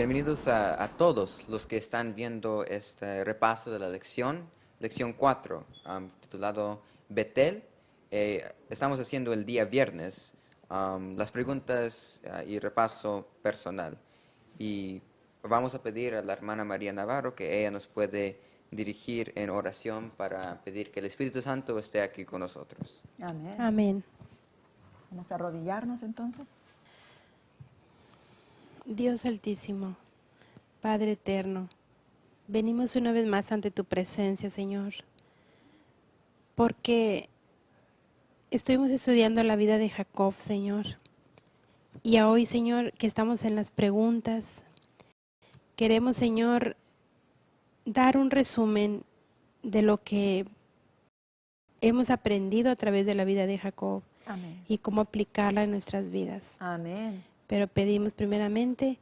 Bienvenidos a todos los que están viendo este repaso de la lección 4, titulado Betel. Estamos haciendo el día viernes las preguntas y repaso personal. Y vamos a pedir a la hermana María Navarro que ella nos puede dirigir en oración para pedir que el Espíritu Santo esté aquí con nosotros. Amén. Amén. Vamos a arrodillarnos entonces. Dios Altísimo, Padre Eterno, venimos una vez más ante tu presencia, Señor, porque estuvimos estudiando la vida de Jacob, Señor, y a hoy, Señor, que estamos en las preguntas, queremos, Señor, dar un resumen de lo que hemos aprendido a través de la vida de Jacob. Amén. Y cómo aplicarla en nuestras vidas. Amén. Pero pedimos primeramente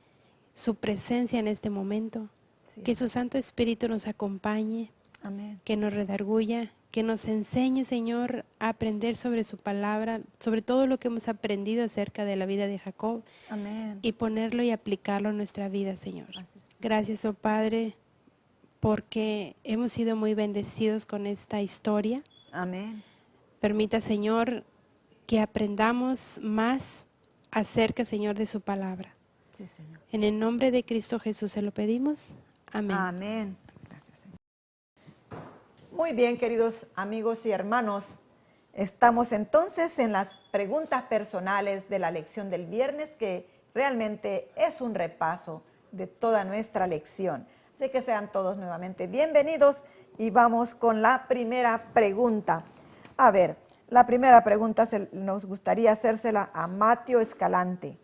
su presencia en este momento, Sí. que su Santo Espíritu nos acompañe, Amén. que nos redarguya, que nos enseñe, Señor, a aprender sobre su palabra, sobre todo lo que hemos aprendido acerca de la vida de Jacob, Amén. y ponerlo y aplicarlo en nuestra vida, Señor. Gracias, oh Padre, porque hemos sido muy bendecidos con esta historia. Amén. Permita, Señor, que aprendamos más acerca, Señor, de su palabra. Sí, Señor. En el nombre de Cristo Jesús se lo pedimos. Amén. Amén. Gracias, Señor. Muy bien, queridos amigos y hermanos. Estamos entonces en las preguntas personales de la lección del viernes, que realmente es un repaso de toda nuestra lección. Así que sean todos nuevamente bienvenidos y vamos con la primera pregunta. A ver, la primera pregunta nos gustaría hacérsela a Mateo Escalante.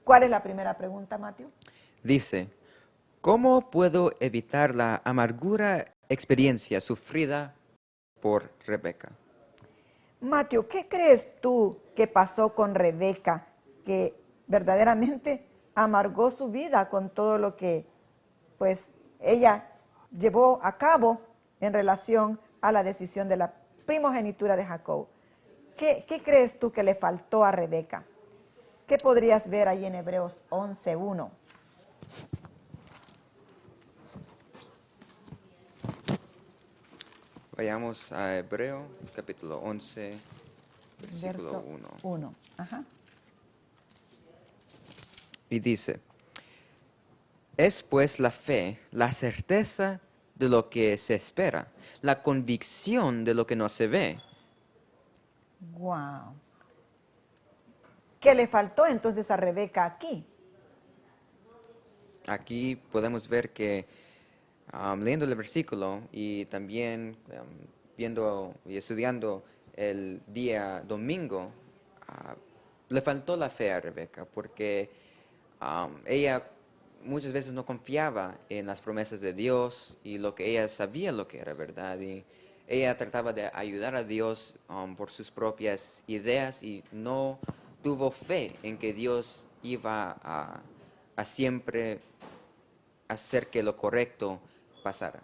¿Cuál es la primera pregunta, Mateo? Dice, ¿cómo puedo evitar la amargura experiencia sufrida por Rebeca? Mateo, ¿qué crees tú que pasó con Rebeca, que verdaderamente amargó su vida con todo lo que pues ella llevó a cabo en relación a la decisión de la primogenitura de Jacob? ¿Qué crees tú que le faltó a Rebeca? ¿Qué podrías ver ahí en Hebreos 11:1? Vayamos a Hebreo, capítulo 11, versículo Verso 1. 1. Ajá. Y dice, es pues la fe, la certeza de lo que se espera, la convicción de lo que no se ve. Wow. ¿Qué le faltó entonces a Rebeca aquí? Aquí podemos ver que leyendo el versículo y también viendo y estudiando el día domingo, le faltó la fe a Rebeca porque ella muchas veces no confiaba en las promesas de Dios y lo que ella sabía lo que era verdad, y ella trataba de ayudar a Dios por sus propias ideas y no tuvo fe en que Dios iba a siempre hacer que lo correcto pasara.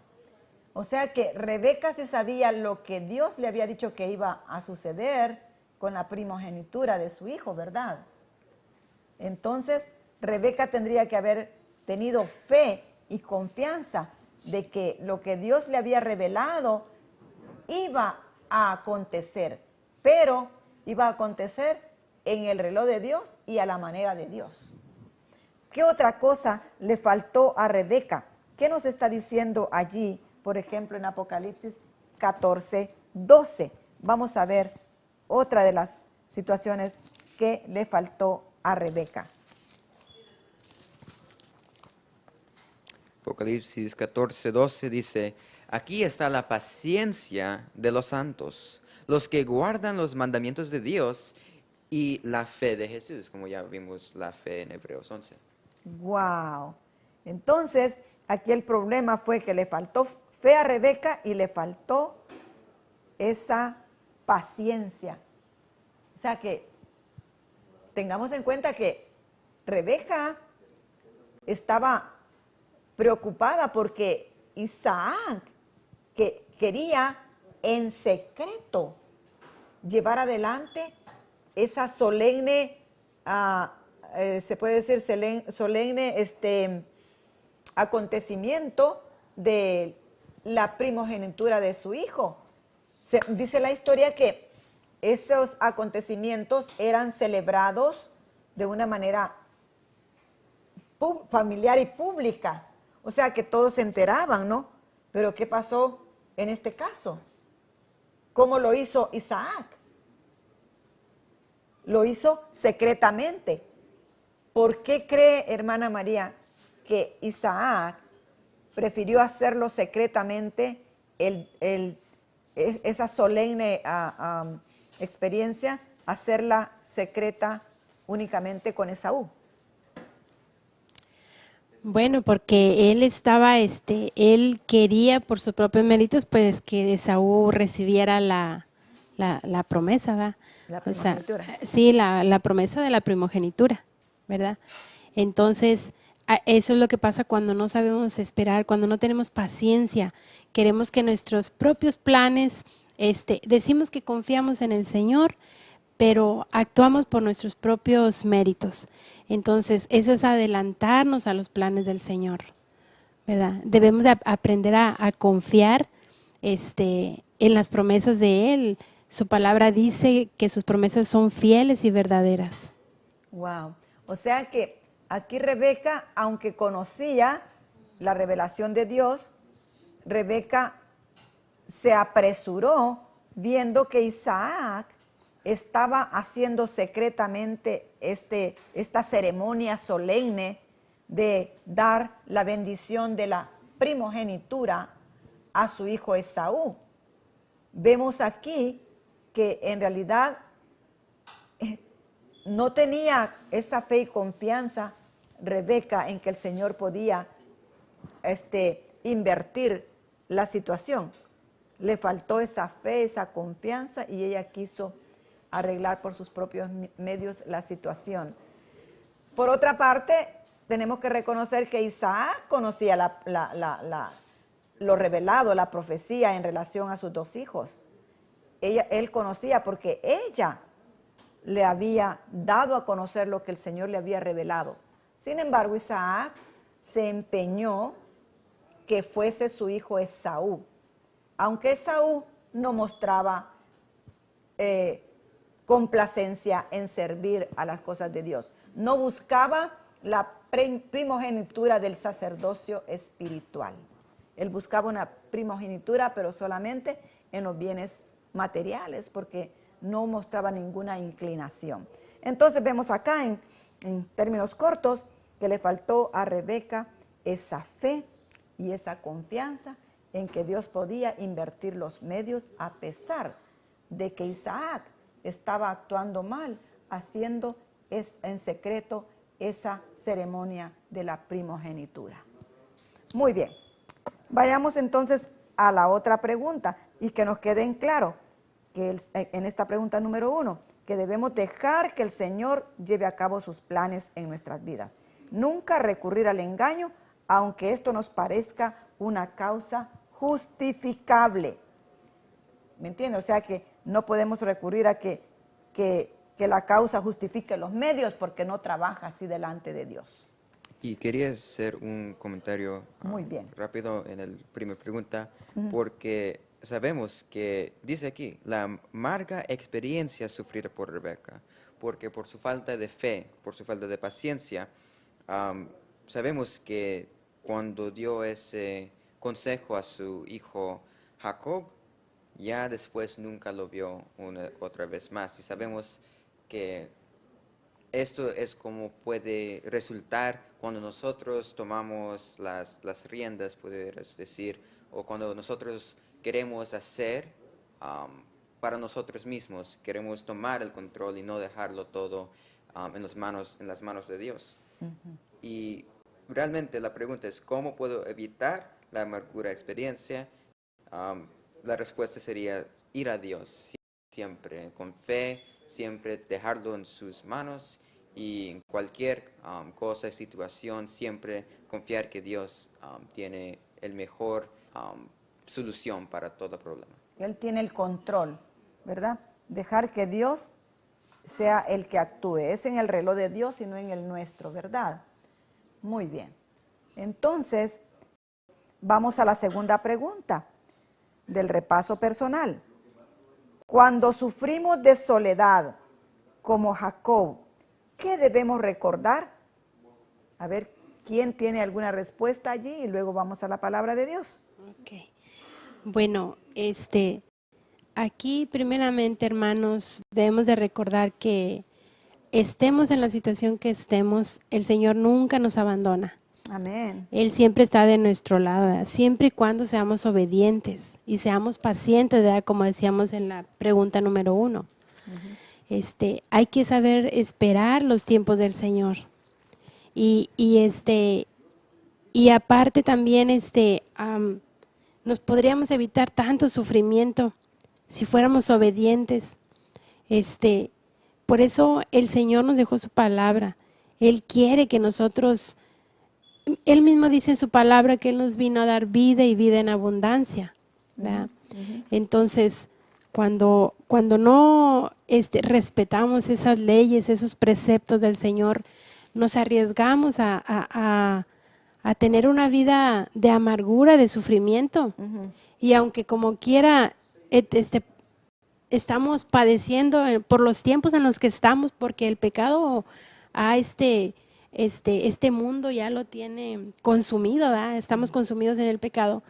O sea que Rebeca se sabía lo que Dios le había dicho que iba a suceder con la primogenitura de su hijo, ¿verdad? Entonces, Rebeca tendría que haber tenido fe y confianza de que lo que Dios le había revelado iba a acontecer, pero iba a acontecer en el reloj de Dios y a la manera de Dios. ¿Qué otra cosa le faltó a Rebeca? ¿Qué nos está diciendo allí, por ejemplo, en Apocalipsis 14:12? Vamos a ver otra de las situaciones que le faltó a Rebeca. Apocalipsis 14:12 dice, aquí está la paciencia de los santos, los que guardan los mandamientos de Dios y la fe de Jesús, como ya vimos la fe en Hebreos 11. ¡Wow! Entonces, aquí el problema fue que le faltó fe a Rebeca y le faltó esa paciencia. O sea que tengamos en cuenta que Rebeca estaba preocupada porque Isaac, que quería en secreto llevar adelante esa solemne se puede decir, solemne acontecimiento de la primogenitura de su hijo. Dice la historia que esos acontecimientos eran celebrados de una manera familiar y pública. O sea que todos se enteraban, ¿no? Pero ¿qué pasó en este caso? ¿Cómo lo hizo Isaac? Lo hizo secretamente. ¿Por qué cree, hermana María, que Isaac prefirió hacerlo secretamente, esa solemne experiencia, hacerla secreta únicamente con Esaú? Bueno, porque él estaba, él quería por sus propios méritos, pues que Esaú recibiera la promesa, ¿verdad? La O sea, primogenitura. sí, la promesa de la primogenitura, ¿verdad? Entonces, eso es lo que pasa cuando no sabemos esperar, cuando no tenemos paciencia. Queremos que nuestros propios planes, decimos que confiamos en el Señor, pero actuamos por nuestros propios méritos. Entonces, eso es adelantarnos a los planes del Señor, ¿verdad? Debemos aprender a confiar en las promesas de Él. Su palabra dice que sus promesas son fieles y verdaderas. Wow. O sea que aquí Rebeca, aunque conocía la revelación de Dios, Rebeca se apresuró viendo que Isaac estaba haciendo secretamente esta ceremonia solemne de dar la bendición de la primogenitura a su hijo Esaú. Vemos aquí que en realidad no tenía esa fe y confianza Rebeca en que el Señor podía invertir la situación. Le faltó esa fe, esa confianza, y ella quiso arreglar por sus propios medios la situación. Por otra parte, tenemos que reconocer que Isaac conocía lo revelado, la profecía en relación a sus dos hijos. Él conocía porque ella le había dado a conocer lo que el Señor le había revelado. Sin embargo, Isaac se empeñó que fuese su hijo Esaú, aunque Esaú no mostraba complacencia en servir a las cosas de Dios. No buscaba la primogenitura del sacerdocio espiritual. Él buscaba una primogenitura, pero solamente en los bienes materiales, porque no mostraba ninguna inclinación. Entonces vemos acá en términos cortos que le faltó a Rebeca esa fe y esa confianza en que Dios podía invertir los medios a pesar de que Isaac estaba actuando mal, haciendo en secreto esa ceremonia de la primogenitura. Muy bien, vayamos entonces a la otra pregunta y que nos quede en claro que en esta pregunta número 1, que debemos dejar que el Señor lleve a cabo sus planes en nuestras vidas. Nunca recurrir al engaño, aunque esto nos parezca una causa justificable. ¿Me entiende? O sea que no podemos recurrir a que la causa justifique los medios, porque no trabaja así delante de Dios. Y quería hacer un comentario Muy bien. rápido en la primera pregunta, porque sabemos que, dice aquí, la amarga experiencia sufrida por Rebeca, porque por su falta de fe, por su falta de paciencia, sabemos que cuando dio ese consejo a su hijo Jacob, ya después nunca lo vio otra vez más. Y sabemos que esto es como puede resultar cuando nosotros tomamos las riendas, puedes decir, o cuando nosotros queremos hacer para nosotros mismos, queremos tomar el control y no dejarlo todo en las manos de Dios. Y realmente la pregunta es, ¿cómo puedo evitar la amargura experiencia? La respuesta sería ir a Dios siempre, con fe, siempre dejarlo en sus manos, y en cualquier cosa, situación, siempre confiar que Dios tiene el mejor solución para todo problema. Él tiene el control, ¿verdad? Dejar que Dios sea el que actúe. Es en el reloj de Dios y no en el nuestro, ¿verdad? Muy bien. Entonces, vamos a la segunda pregunta del repaso personal. Cuando sufrimos de soledad, como Jacob, ¿qué debemos recordar? A ver, ¿quién tiene alguna respuesta allí? Y luego vamos a la palabra de Dios. Ok. Bueno, aquí primeramente, hermanos, debemos de recordar que estemos en la situación que estemos, el Señor nunca nos abandona. Amén. Él siempre está de nuestro lado, ¿verdad? Siempre y cuando seamos obedientes y seamos pacientes, ¿verdad? Como decíamos en la pregunta número 1. Hay que saber esperar los tiempos del Señor. Y aparte también nos podríamos evitar tanto sufrimiento si fuéramos obedientes. Por eso el Señor nos dejó su palabra. Él quiere que nosotros, Él mismo dice en su palabra que Él nos vino a dar vida y vida en abundancia, ¿verdad? Entonces, cuando no respetamos esas leyes, esos preceptos del Señor, nos arriesgamos a tener una vida de amargura, de sufrimiento. Y aunque como quiera estamos padeciendo por los tiempos en los que estamos, porque el pecado a este mundo ya lo tiene consumido, ¿verdad? Estamos consumidos en el pecado,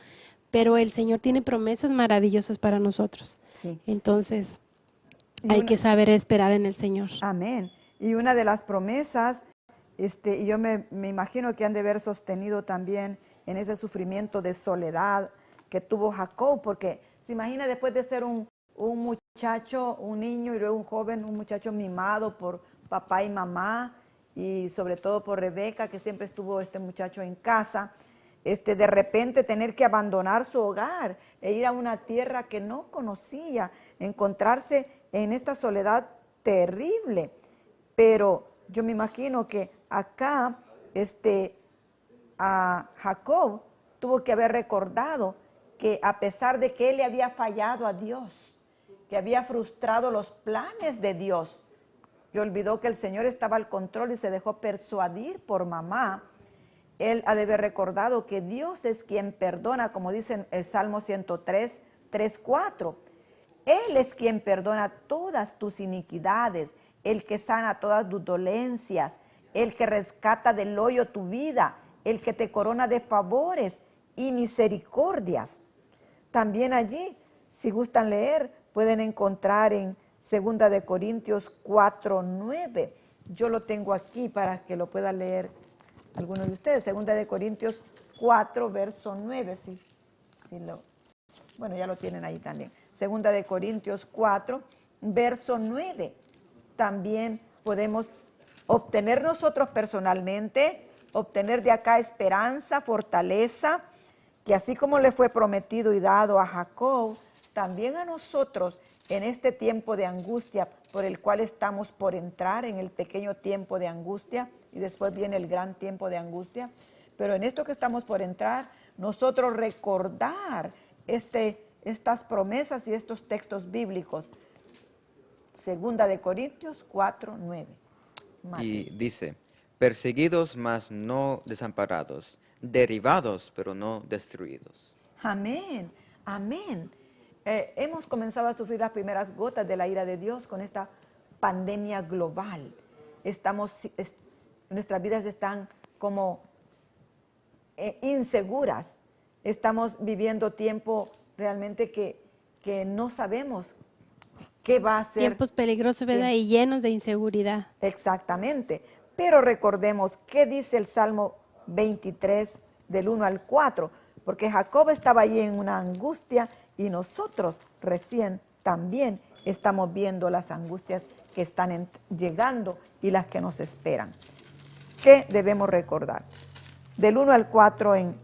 pero el Señor tiene promesas maravillosas para nosotros. Sí. Entonces, hay que saber esperar en el Señor. Amén. Y una de las promesas, yo me imagino que han de haber sostenido también en ese sufrimiento de soledad que tuvo Jacob, porque se imagina después de ser un muchacho, un niño y luego un joven, un muchacho mimado por papá y mamá y sobre todo por Rebeca, que siempre estuvo este muchacho en casa, de repente tener que abandonar su hogar e ir a una tierra que no conocía, encontrarse en esta soledad terrible. Pero yo me imagino que acá a Jacob tuvo que haber recordado que a pesar de que él le había fallado a Dios, que había frustrado los planes de Dios, y olvidó que el Señor estaba al control y se dejó persuadir por mamá, él ha de haber recordado que Dios es quien perdona, como dice en el Salmo 103, 3, 4. Él es quien perdona todas tus iniquidades, el que sana todas tus dolencias, el que rescata del hoyo tu vida, el que te corona de favores y misericordias. También allí, si gustan leer, pueden encontrar en 2 de Corintios 4, 9. Yo lo tengo aquí para que lo pueda leer algunos de ustedes. 2 de Corintios 4, verso 9. Bueno, ya lo tienen ahí también. 2 de Corintios 4, verso 9. También podemos obtener nosotros personalmente, obtener de acá esperanza, fortaleza, que así como le fue prometido y dado a Jacob, también a nosotros en este tiempo de angustia por el cual estamos por entrar, en el pequeño tiempo de angustia, y después viene el gran tiempo de angustia, pero en esto que estamos por entrar, nosotros recordar estas promesas y estos textos bíblicos. 2 de Corintios 4, 9. Y dice, perseguidos mas no desamparados, derribados pero no destruidos. Amén, amén. Hemos comenzado a sufrir las primeras gotas de la ira de Dios con esta pandemia global. Nuestras vidas están como inseguras. Estamos viviendo tiempo realmente que no sabemos qué va a ser. Tiempos peligrosos, ¿verdad? Y llenos de inseguridad. Exactamente. Pero recordemos qué dice el Salmo 23 del 1 al 4, porque Jacob estaba allí en una angustia y nosotros recién también estamos viendo las angustias que están llegando y las que nos esperan. ¿Qué debemos recordar? Del 1 al 4 en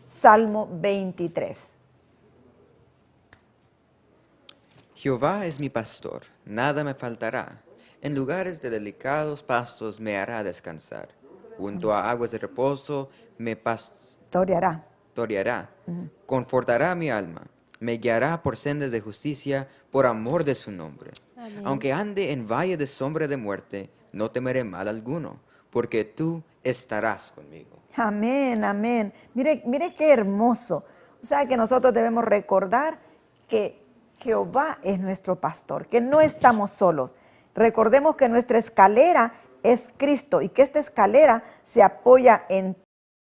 Salmo 23. Jehová es mi pastor, nada me faltará. En lugares de delicados pastos me hará descansar. Junto a aguas de reposo me pastoreará. Confortará mi alma. Me guiará por sendas de justicia por amor de su nombre. Amén. Aunque ande en valle de sombra de muerte, no temeré mal alguno, porque tú estarás conmigo. Amén, amén. Mire, mire qué hermoso. O sea que nosotros debemos recordar que Jehová es nuestro pastor, que no estamos solos. Recordemos que nuestra escalera es Cristo y que esta escalera se apoya en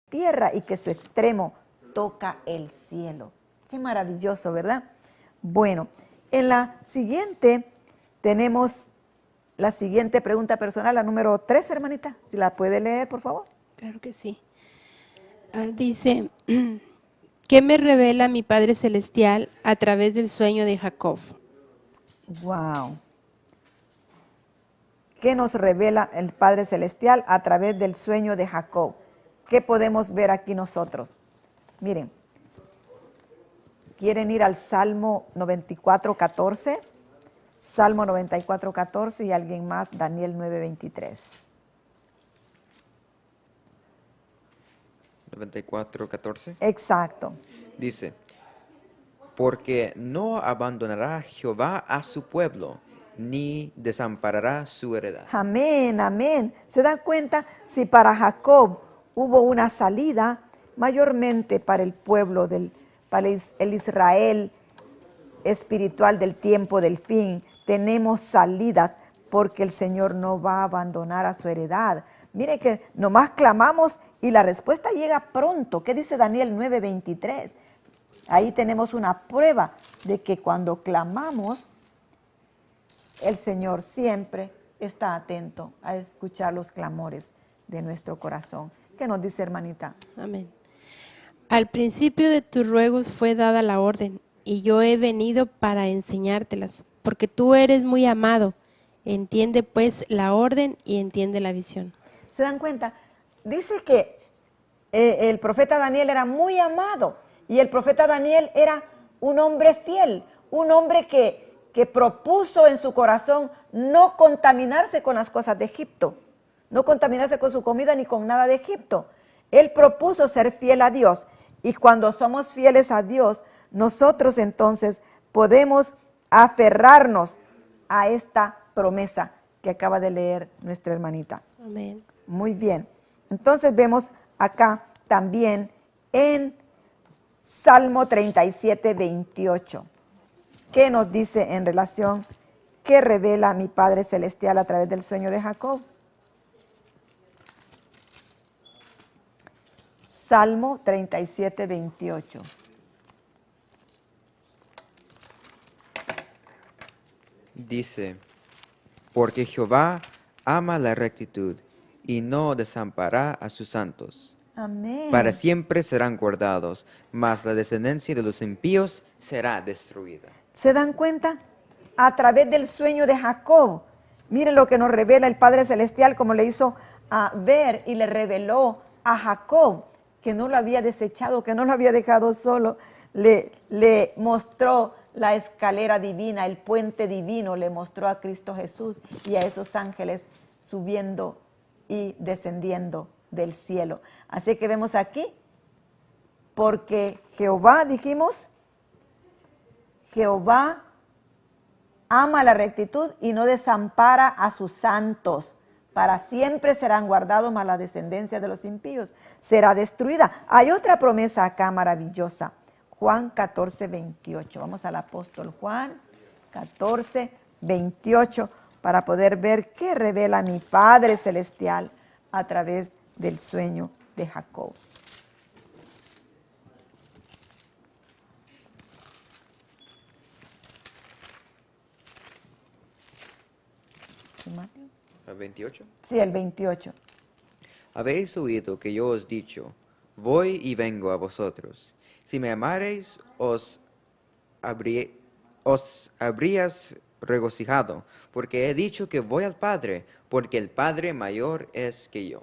tierra y que su extremo toca el cielo. Qué maravilloso, ¿verdad? Bueno, en la siguiente tenemos la siguiente pregunta personal, la número 3, hermanita. Si la puede leer, por favor. Claro que sí. Dice, ¿qué me revela mi Padre Celestial a través del sueño de Jacob? Wow. ¿Qué nos revela el Padre Celestial a través del sueño de Jacob? ¿Qué podemos ver aquí nosotros? Miren, ¿quieren ir al Salmo 94:14? Salmo 94:14 y alguien más, Daniel 9:23. 94:14. Exacto. Dice, porque no abandonará Jehová a su pueblo, ni desamparará su heredad. Amén, amén. ¿Se dan cuenta? Si para Jacob hubo una salida, mayormente para el pueblo, para el Israel espiritual del tiempo del fin, tenemos salidas porque el Señor no va a abandonar a su heredad. Mire que nomás clamamos y la respuesta llega pronto. ¿Qué dice Daniel 9:23? Ahí tenemos una prueba de que cuando clamamos, el Señor siempre está atento a escuchar los clamores de nuestro corazón. ¿Qué nos dice, hermanita? Amén. Al principio de tus ruegos fue dada la orden, y yo he venido para enseñártelas, porque tú eres muy amado. Entiende pues la orden y entiende la visión. ¿Se dan cuenta? Dice que el profeta Daniel era muy amado y el profeta Daniel era un hombre fiel, un hombre que propuso en su corazón no contaminarse con las cosas de Egipto, no contaminarse con su comida ni con nada de Egipto. Él propuso ser fiel a Dios y cuando somos fieles a Dios, nosotros entonces podemos aferrarnos a esta promesa que acaba de leer nuestra hermanita. Amén. Muy bien. Entonces vemos acá también en Salmo 37:28. ¿Qué nos dice en relación? ¿Qué revela mi Padre Celestial a través del sueño de Jacob? Salmo 37:28. Dice, porque Jehová ama la rectitud y no desamparará a sus santos. Amén. Para siempre serán guardados, mas la descendencia de los impíos será destruida. ¿Se dan cuenta? A través del sueño de Jacob. Miren lo que nos revela el Padre Celestial, como le hizo ver y le reveló a Jacob, que no lo había desechado, que no lo había dejado solo. Le mostró la escalera divina, el puente divino, le mostró a Cristo Jesús y a esos ángeles subiendo y descendiendo del cielo. Así que vemos aquí, porque Jehová, dijimos, Jehová ama la rectitud y no desampara a sus santos. Para siempre serán guardados, mas la descendencia de los impíos será destruida. Hay otra promesa acá maravillosa. Juan 14:28. Vamos al apóstol Juan 14:28 para poder ver qué revela mi Padre Celestial a través del sueño de Jacob. ¿El 28? Sí, el 28. Habéis oído que yo os dicho, voy y vengo a vosotros. Si me amareis, os habrías regocijado, porque he dicho que voy al Padre, porque el Padre mayor es que yo.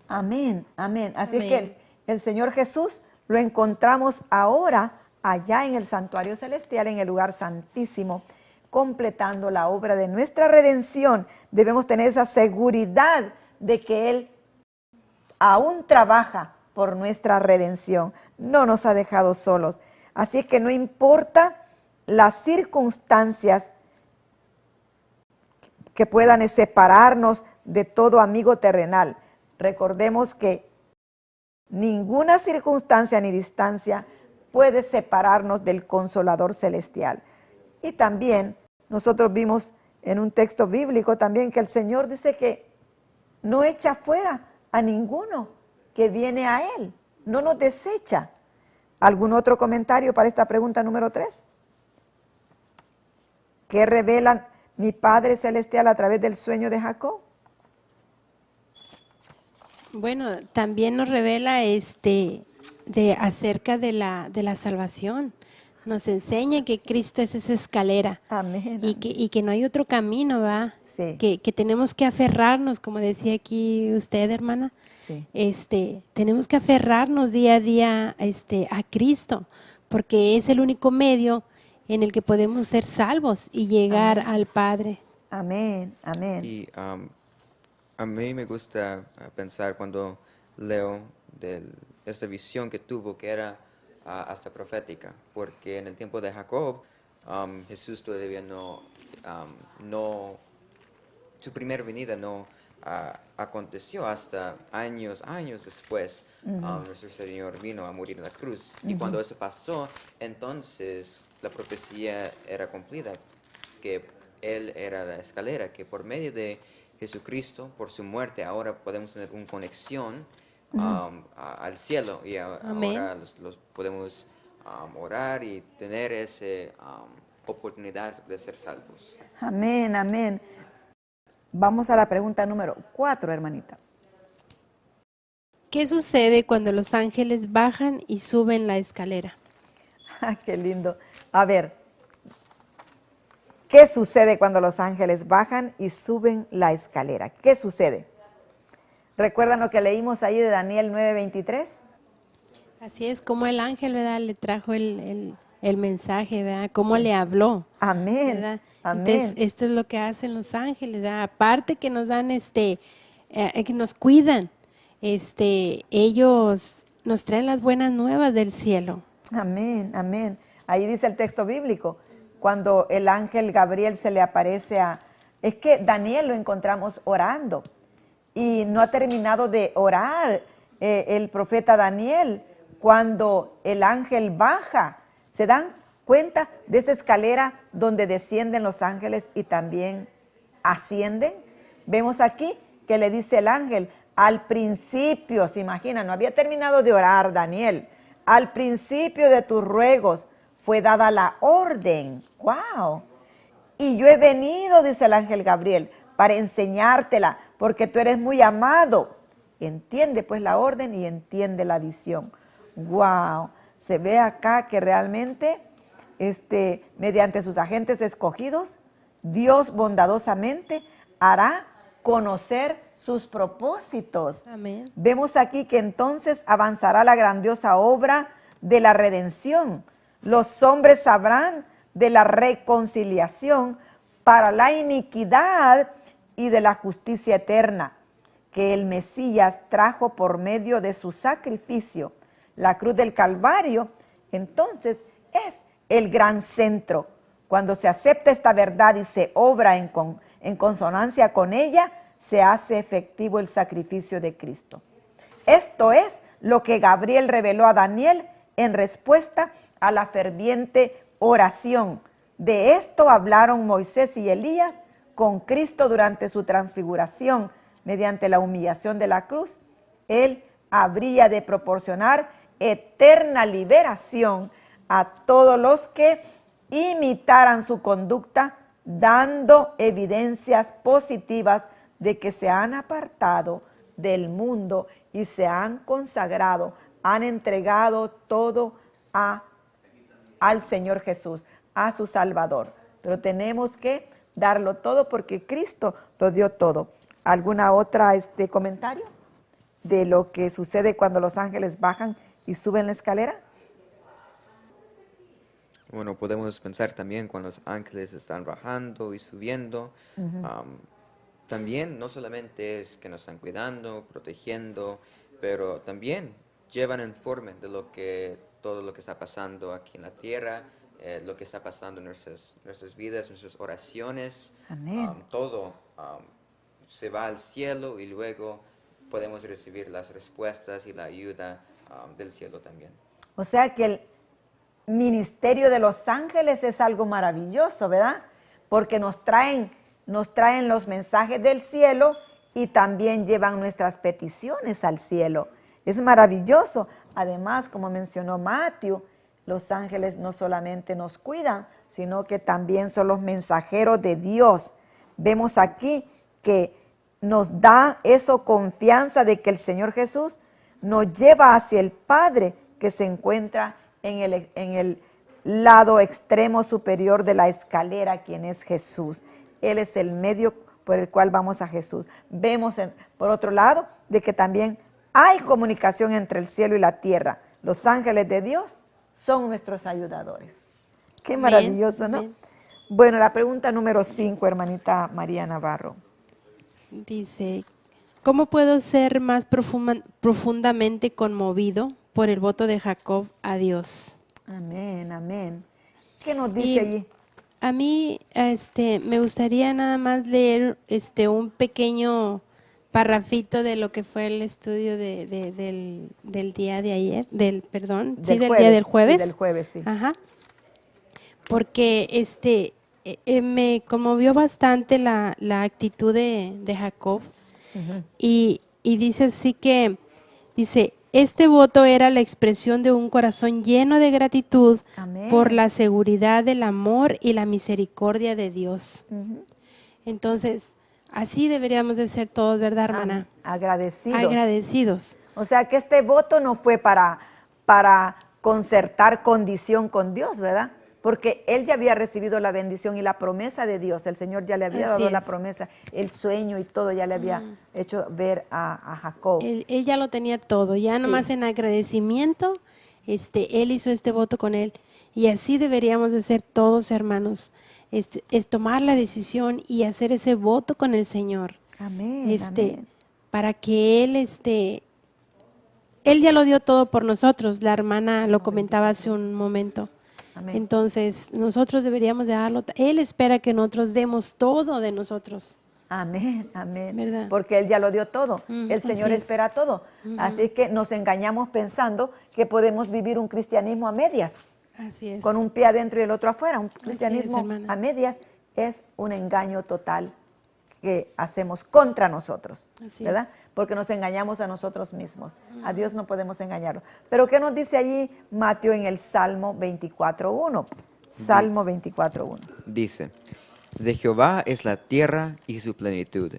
Amén, amén. Así Amén. que el Señor Jesús lo encontramos ahora allá en el santuario celestial, en el lugar santísimo, completando la obra de nuestra redención. Debemos tener esa seguridad de que Él aún trabaja por nuestra redención. No nos ha dejado solos. Así que no importa las circunstancias que puedan separarnos de todo amigo terrenal. Recordemos que ninguna circunstancia ni distancia puede separarnos del Consolador Celestial. Y también nosotros vimos en un texto bíblico también que el Señor dice que no echa fuera a ninguno que viene a Él, no nos desecha. ¿Algún otro comentario para esta pregunta número 3? ¿Qué revela mi Padre Celestial a través del sueño de Jacob? Bueno, también nos revela acerca de la salvación. Nos enseña que Cristo es esa escalera. Amén. Y que no hay otro camino, ¿va? Sí. Que tenemos que aferrarnos, como decía aquí usted, hermana. Sí. Tenemos que aferrarnos día a día a Cristo, porque es el único medio en el que podemos ser salvos y llegar al Padre. Amén, amén. Y a mí me gusta pensar cuando leo de esta visión que tuvo, que era hasta profética, porque en el tiempo de Jacob, Jesús todavía su primera venida no aconteció hasta años después. Nuestro Señor vino a morir en la cruz. Y cuando eso pasó, entonces la profecía era cumplida, que Él era la escalera, que por medio de Jesucristo, por su muerte, ahora podemos tener una conexión al cielo, y ahora los podemos orar y tener esa oportunidad de ser salvos. Amén, amén. Vamos a la pregunta número 4, hermanita. ¿Qué sucede cuando los ángeles bajan y suben la escalera? Qué lindo. A ver, ¿qué sucede cuando los ángeles bajan y suben la escalera? ¿Qué sucede? ¿Recuerdan lo que leímos ahí de Daniel 9:23? Así es, como el ángel, ¿verdad?, le trajo el mensaje, ¿verdad?, cómo le habló. Amén, ¿verdad? amén. Entonces, esto es lo que hacen los ángeles, ¿verdad? Aparte que nos dan, que nos cuidan, ellos nos traen las buenas nuevas del cielo. Amén, amén. Ahí dice el texto bíblico, cuando el ángel Gabriel se le aparece es que Daniel lo encontramos orando y no ha terminado de orar el profeta Daniel cuando el ángel baja. ¿Se dan cuenta de esa escalera donde descienden los ángeles y también ascienden? Vemos aquí que le dice el ángel, al principio, se imagina, no había terminado de orar Daniel, al principio de tus ruegos fue dada la orden. ¡Wow! Y yo he venido, dice el ángel Gabriel, para enseñártela, porque tú eres muy amado. Entiende pues la orden y entiende la visión. ¡Wow! Se ve acá que realmente, mediante sus agentes escogidos, Dios bondadosamente hará conocer sus propósitos. Amén. Vemos aquí que entonces avanzará la grandiosa obra de la redención. Los hombres sabrán de la reconciliación para la iniquidad y de la justicia eterna que el Mesías trajo por medio de su sacrificio. La cruz del Calvario, entonces, es el gran centro. Cuando se acepta esta verdad y se obra en consonancia con ella, se hace efectivo el sacrificio de Cristo. Esto es lo que Gabriel reveló a Daniel en respuesta a la ferviente oración. De esto hablaron Moisés y Elías con Cristo durante su transfiguración. Mediante la humillación de la cruz, Él habría de proporcionar eterna liberación a todos los que imitaran su conducta, dando evidencias positivas de que se han apartado del mundo y se han consagrado, han entregado todo al Señor Jesús, a su Salvador. Pero tenemos que darlo todo porque Cristo lo dio todo. ¿Alguna otra comentario de lo que sucede cuando los ángeles bajan y suben la escalera? Bueno, podemos pensar también cuando los ángeles están bajando y subiendo. También no solamente es que nos están cuidando, protegiendo, pero también llevan informe de todo lo que está pasando aquí en la tierra, lo que está pasando en nuestras vidas, nuestras oraciones. Amén. Todo se va al cielo y luego podemos recibir las respuestas y la ayuda del cielo también. O sea que el ministerio de los ángeles es algo maravilloso, ¿verdad? Porque nos traen los mensajes del cielo y también llevan nuestras peticiones al cielo. Es maravilloso. Además, como mencionó Matthew, los ángeles no solamente nos cuidan, sino que también son los mensajeros de Dios. Vemos aquí que nos da eso confianza de que el Señor Jesús nos lleva hacia el Padre que se encuentra en el lado extremo superior de la escalera, quien es Jesús. Él es el medio por el cual vamos a Jesús. Vemos, por otro lado, de que también hay comunicación entre el cielo y la tierra. Los ángeles de Dios son nuestros ayudadores. Qué maravilloso, ¿no? Bien. Bueno, la pregunta número 5, hermanita María Navarro. Dice, ¿cómo puedo ser más profundamente conmovido por el voto de Jacob a Dios? Amén, amén. ¿Qué nos dice Y allí? a mí me gustaría nada más leer un pequeño parrafito de lo que fue el estudio del día de ayer, del día del jueves. Sí, del jueves, sí. Ajá. Porque me conmovió bastante la actitud de Jacob. Y dice así que, este voto era la expresión de un corazón lleno de gratitud Amén. por la seguridad del amor y la misericordia de Dios. Entonces, así deberíamos de ser todos, ¿verdad, hermana? Agradecidos. Agradecidos. O sea que este voto no fue para concertar condición con Dios, ¿verdad? Porque él ya había recibido la bendición y la promesa de Dios. El Señor ya le había Así dado la es. promesa, el sueño y todo ya le había hecho ver a Jacob. Él ya lo tenía todo, ya nomás en agradecimiento, él hizo este voto con él. Y así deberíamos de ser todos, hermanos, es tomar la decisión y hacer ese voto con el Señor. Amén, amén. Para que él ya lo dio todo por nosotros, la hermana lo comentaba hace un momento. Amén. Entonces, nosotros deberíamos de darlo. Él espera que nosotros demos todo de nosotros. Amén, amén. ¿Verdad? Porque Él ya lo dio todo. El Señor así es. espera todo. Así que nos engañamos pensando que podemos vivir un cristianismo a medias, Así es. con un pie adentro y el otro afuera. Un es, cristianismo hermana. a medias es un engaño total que hacemos contra nosotros, Así ¿verdad? Porque nos engañamos a nosotros mismos. A Dios no podemos engañarlo. Pero ¿qué nos dice allí Mateo en el Salmo 24.1? Salmo 24.1. Dice, de Jehová es la tierra y su plenitud,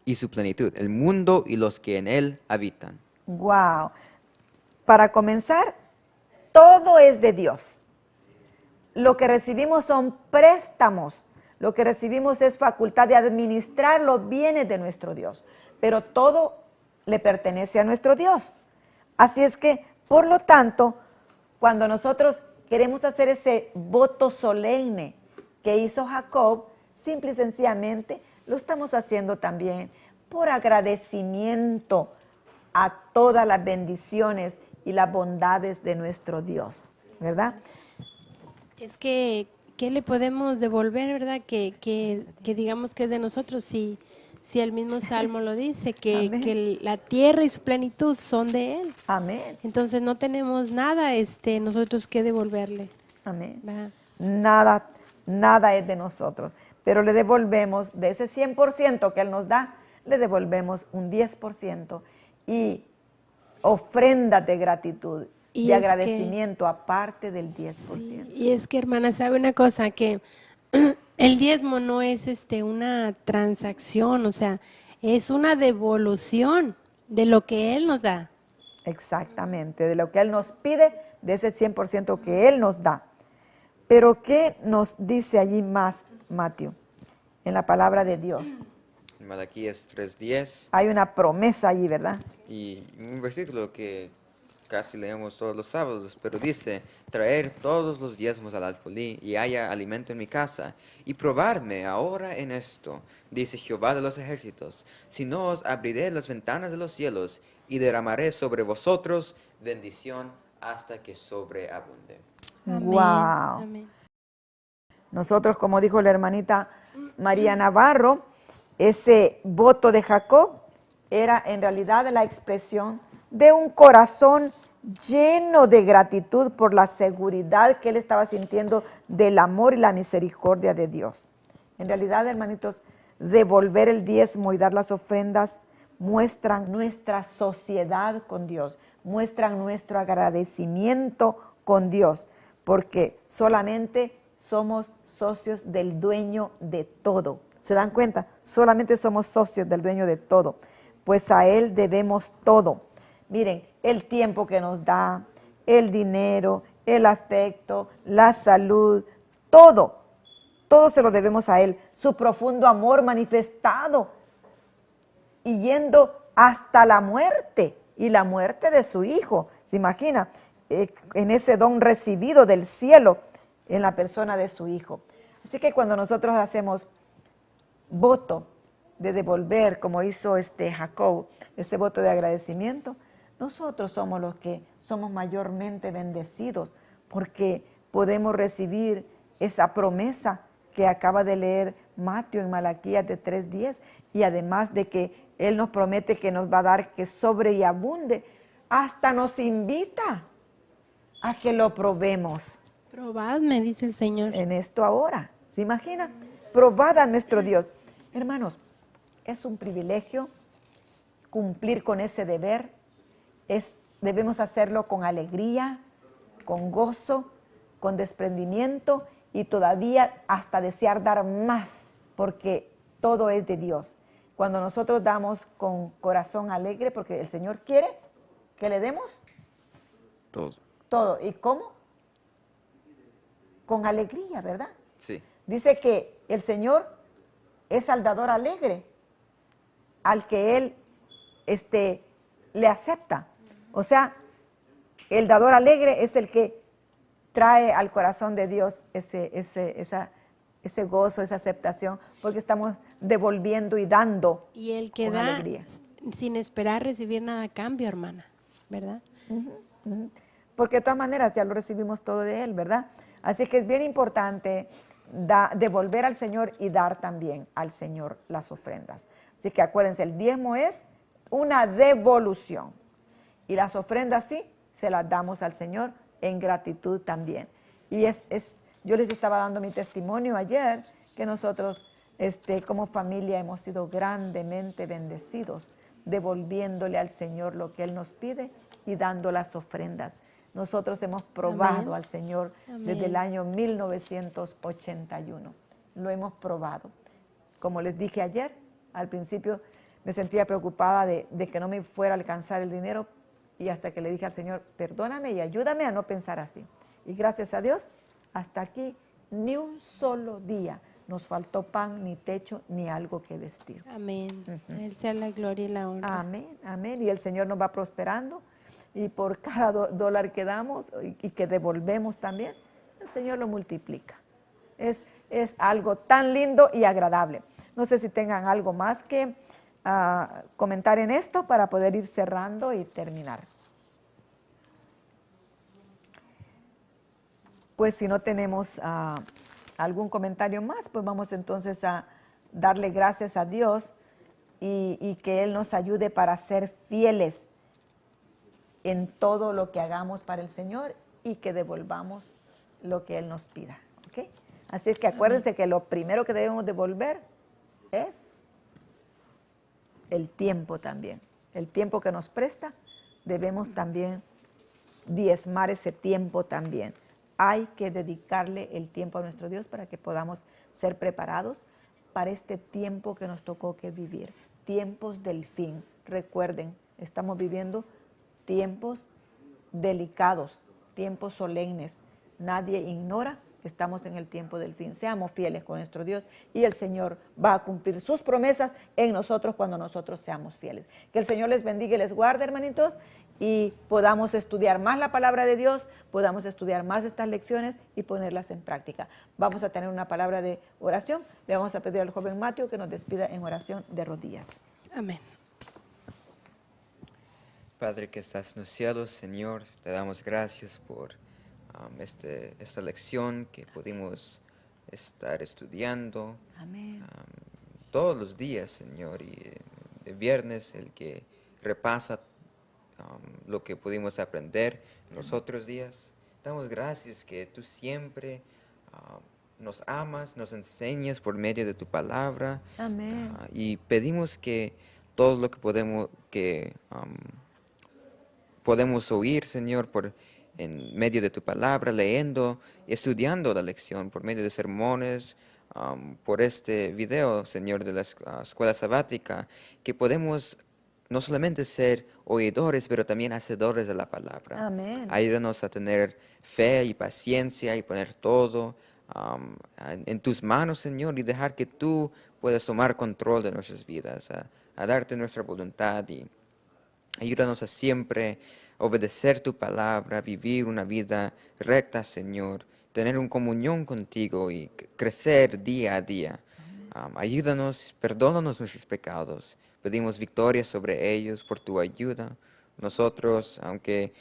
el mundo y los que en él habitan. Wow. Para comenzar, todo es de Dios. Lo que recibimos son préstamos. Lo que recibimos es facultad de administrar los bienes de nuestro Dios. Pero todo le pertenece a nuestro Dios. Así es que, por lo tanto, cuando nosotros queremos hacer ese voto solemne que hizo Jacob, simple y sencillamente lo estamos haciendo también por agradecimiento a todas las bendiciones y las bondades de nuestro Dios, ¿verdad? Es que, ¿qué le podemos devolver, verdad? Que digamos que es de nosotros, si el mismo Salmo lo dice, que la tierra y su plenitud son de Él. Amén, Entonces no tenemos nada nosotros que devolverle. amén. ¿Verdad? Nada es de nosotros, pero le devolvemos de ese 100% que Él nos da, le devolvemos un 10% y ofrendas de gratitud Y de es que- agradecimiento aparte del 10%. Sí, y es que, hermana, sabe una cosa, que el diezmo no es una transacción, o sea, es una devolución de lo que Él nos da. Exactamente, de lo que Él nos pide, de ese 100% que Él nos da. Pero ¿qué nos dice allí más, Mateo, en la palabra de Dios? En Malaquías 3:10, Hay una promesa allí, ¿verdad? y un versículo que casi leemos todos los sábados, pero dice, traer todos los diezmos al alfolí y haya alimento en mi casa, y probarme ahora en esto, dice Jehová de los ejércitos, si no os abriré las ventanas de los cielos y derramaré sobre vosotros bendición hasta que sobreabunde. Amén, Wow. amén. Nosotros, como dijo la hermanita María Navarro, ese voto de Jacob era en realidad la expresión de un corazón lleno de gratitud por la seguridad que él estaba sintiendo del amor y la misericordia de Dios. En realidad, hermanitos, devolver el diezmo y dar las ofrendas muestran nuestra sociedad con Dios, muestran nuestro agradecimiento con Dios, porque solamente somos socios del dueño de todo. ¿Se dan cuenta? Solamente somos socios del dueño de todo, pues a Él debemos todo. Miren, el tiempo que nos da, el dinero, el afecto, la salud, todo se lo debemos a Él. Su profundo amor manifestado y yendo hasta la muerte y la muerte de su Hijo. ¿Se imagina? En ese don recibido del cielo en la persona de su Hijo. Así que cuando nosotros hacemos voto de devolver, como hizo Jacob, ese voto de agradecimiento, nosotros somos los que somos mayormente bendecidos, porque podemos recibir esa promesa que acaba de leer Mateo en Malaquías de 3:10, y además de que Él nos promete que nos va a dar que sobre y abunde, hasta nos invita a que lo probemos. Probadme, dice el Señor. En esto ahora, ¿se imagina? Probad a nuestro Dios. Hermanos, es un privilegio cumplir con ese deber. Debemos hacerlo con alegría, con gozo, con desprendimiento y todavía hasta desear dar más, porque todo es de Dios. Cuando nosotros damos con corazón alegre, porque el Señor quiere que le demos Todo. todo. ¿Y cómo? Con alegría, ¿verdad? Sí. Dice que el Señor es al dador alegre, al que Él le acepta. O sea, el dador alegre es el que trae al corazón de Dios ese gozo, esa aceptación, porque estamos devolviendo y dando Y el que con da alegría. sin esperar recibir nada a cambio, hermana, ¿verdad? Porque de todas maneras ya lo recibimos todo de Él, ¿verdad? Así que es bien importante devolver al Señor y dar también al Señor las ofrendas. Así que acuérdense, el diezmo es una devolución. Y las ofrendas sí, se las damos al Señor en gratitud también. Y yo les estaba dando mi testimonio ayer, que nosotros como familia hemos sido grandemente bendecidos, devolviéndole al Señor lo que Él nos pide y dando las ofrendas. Nosotros hemos probado Amén. al Señor Amén. desde el año 1981. Lo hemos probado. Como les dije ayer, al principio me sentía preocupada de que no me fuera a alcanzar el dinero, y hasta que le dije al Señor, perdóname y ayúdame a no pensar así. Y gracias a Dios, hasta aquí ni un solo día nos faltó pan, ni techo, ni algo que vestir. Amén. A Él sea la gloria y la honra. Amén, amén. Y el Señor nos va prosperando. Y por cada dólar que damos y que devolvemos también, el Señor lo multiplica. Es algo tan lindo y agradable. No sé si tengan algo más que comentar en esto para poder ir cerrando y terminar. Pues si no tenemos algún comentario más, pues vamos entonces a darle gracias a Dios y que Él nos ayude para ser fieles en todo lo que hagamos para el Señor y que devolvamos lo que Él nos pida. ¿Okay? Así es que acuérdense que lo primero que debemos devolver es el tiempo también. El tiempo que nos presta, debemos también diezmar ese tiempo también. Hay que dedicarle el tiempo a nuestro Dios para que podamos ser preparados para este tiempo que nos tocó que vivir. Tiempos del fin. Recuerden, estamos viviendo tiempos delicados, tiempos solemnes. Nadie ignora que estamos en el tiempo del fin. Seamos fieles con nuestro Dios y el Señor va a cumplir sus promesas en nosotros cuando nosotros seamos fieles. Que el Señor les bendiga y les guarde, hermanitos, y podamos estudiar más la palabra de Dios, podamos estudiar más estas lecciones y ponerlas en práctica. Vamos a tener una palabra de oración. Le vamos a pedir al joven Mateo que nos despida en oración de rodillas. Amén. Padre que estás en los cielos, Señor, te damos gracias por esta lección que pudimos estar estudiando Amén. todos los días, Señor, y el viernes el que repasa lo que pudimos aprender en los otros días. Damos gracias que tú siempre nos amas, nos enseñas por medio de tu palabra. Amén. Y pedimos que todo lo que podemos oír, Señor, en medio de tu palabra, leyendo, estudiando la lección, por medio de sermones, por este video, Señor, de la escuela sabática, que podemos no solamente ser oidores, pero también hacedores de la palabra. Amén. Ayúdanos a tener fe y paciencia y poner todo en tus manos, Señor, y dejar que tú puedas tomar control de nuestras vidas, a darte nuestra voluntad, y ayúdanos a siempre obedecer tu palabra, vivir una vida recta, Señor, tener una comunión contigo y crecer día a día. Ayúdanos, perdónanos nuestros pecados. Pedimos victoria sobre ellos por tu ayuda. Nosotros, aunque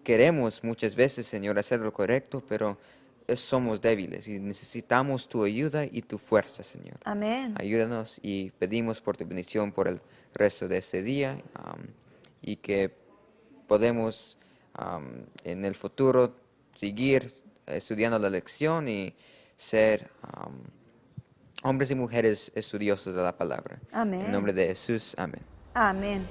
queremos muchas veces, Señor, hacer lo correcto, pero somos débiles y necesitamos tu ayuda y tu fuerza, Señor. Amén. Ayúdanos y pedimos por tu bendición por el resto de este día, y que podemos en el futuro seguir estudiando la lección y ser hombres y mujeres estudiosos de la palabra. Amén. En nombre de Jesús, amén. Amén.